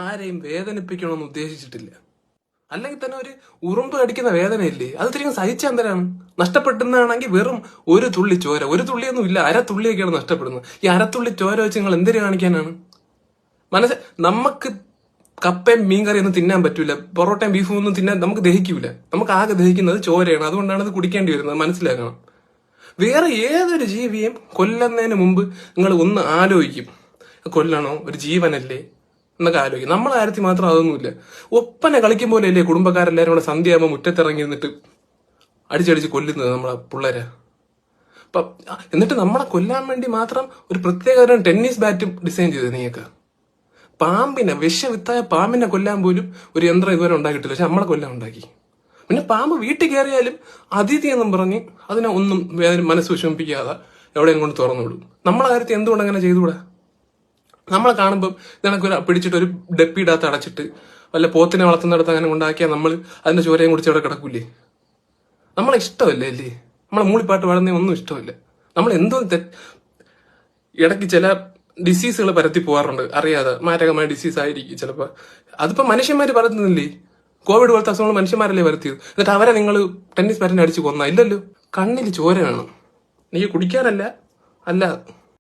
ആരെയും വേദനിപ്പിക്കണമെന്ന് ഉദ്ദേശിച്ചിട്ടില്ല. അല്ലെങ്കിൽ തന്നെ ഒരു ഉറുമ്പ് കടിക്കുന്ന വേദനയില്ലേ, അത് തിരികെ സഹിച്ചെന്തരാണ്? നഷ്ടപ്പെടുന്നതാണെങ്കിൽ വെറും ഒരു തുള്ളി ചോര, ഒരു തുള്ളിയൊന്നും ഇല്ല, അരത്തുള്ളിയൊക്കെയാണ് നഷ്ടപ്പെടുന്നത്. ഈ അരത്തുള്ളി ചോര വെച്ച് നിങ്ങൾ എന്തിനു കാണിക്കാനാണ്? നമുക്ക് കപ്പയും മീൻകറിയൊന്നും തിന്നാൻ പറ്റൂല, പൊറോട്ടയും ബീഫും ഒന്നും തിന്നാൻ നമുക്ക് ദഹിക്കൂല. നമുക്ക് ആകെ ദഹിക്കുന്നത് ചോരയാണ്. അതുകൊണ്ടാണ് അത് കുടിക്കേണ്ടി വരുന്നത്, മനസ്സിലാക്കണം. വേറെ ഏതൊരു ജീവിയും കൊല്ലുന്നതിന് മുമ്പ് നിങ്ങൾ ഒന്ന് ആലോചിക്കും, കൊല്ലണോ, ഒരു ജീവനല്ലേ എന്നൊക്കെ ആലോചിക്കും. നമ്മളെ കാര്യത്തിൽ മാത്രം അതൊന്നുമില്ല. ഒപ്പന കളിക്കും പോലെ അല്ലേ കുടുംബക്കാരെല്ലാരും കൂടെ സന്ധ്യയാകുമ്പോൾ മുറ്റത്തിറങ്ങി നിന്നിട്ട് അടിച്ചടിച്ച് കൊല്ലുന്നത് നമ്മളെ പിള്ളേരെ. എന്നിട്ട് നമ്മളെ കൊല്ലാൻ വേണ്ടി മാത്രം ഒരു പ്രത്യേക ടെന്നീസ് ബാറ്റും ഡിസൈൻ ചെയ്ത് നീയൊക്കെ. പാമ്പിനെ, വിഷവിത്തായ പാമ്പിനെ കൊല്ലാൻ പോലും ഒരു യന്ത്രം ഇതുവരെ ഉണ്ടാക്കിയിട്ടില്ല, പക്ഷെ നമ്മളെ കൊല്ലാൻ ഉണ്ടാക്കി. പിന്നെ പാമ്പ് വീട്ടിൽ കയറിയാലും അതിഥി എന്നും പറഞ്ഞ് അതിനെ ഒന്നും മനസ്സ് വിഷമിപ്പിക്കാതെ എവിടെയും കൊണ്ട് തുറന്നു വിടും. നമ്മളെ കാര്യത്തിൽ എന്തുകൊണ്ട് അങ്ങനെ ചെയ്തുകൂടാ? നമ്മളെ കാണുമ്പോൾ നിനക്കൊരു പിടിച്ചിട്ട് ഒരു ഡപ്പിയിടത്ത് അടച്ചിട്ട് വല്ല പോത്തിനെ വളർത്തുന്നിടത്ത് അങ്ങനെ ഉണ്ടാക്കിയാൽ നമ്മൾ അതിന്റെ ചോരയും കുടിച്ച് അവിടെ കിടക്കൂലേ? നമ്മളെ ഇഷ്ടമല്ലേ അല്ലേ? നമ്മളെ മൂളിപ്പാട്ട് പാടുന്ന ഒന്നും ഇഷ്ടമല്ല. നമ്മൾ എന്തോ ഇടയ്ക്ക് ചില ഡിസീസുകൾ പരത്തി പോകാറുണ്ട് അറിയാതെ, മാരകമായ ഡിസീസ് ആയിരിക്കും ചിലപ്പോൾ. അതിപ്പോ മനുഷ്യന്മാര് പരത്തുന്നില്ലേ? കോവിഡ് പോലത്തെ അസുഖങ്ങൾ മനുഷ്യന്മാരല്ലേ വരുത്തിയത്? എന്നിട്ട് അവരെ നിങ്ങൾ ടെന്നീസ് ബാറ്റിനെ അടിച്ച് കൊന്ന? ഇല്ലല്ലോ. കണ്ണിൽ ചോര വേണം, നീ കുടിക്കാനല്ല, അല്ല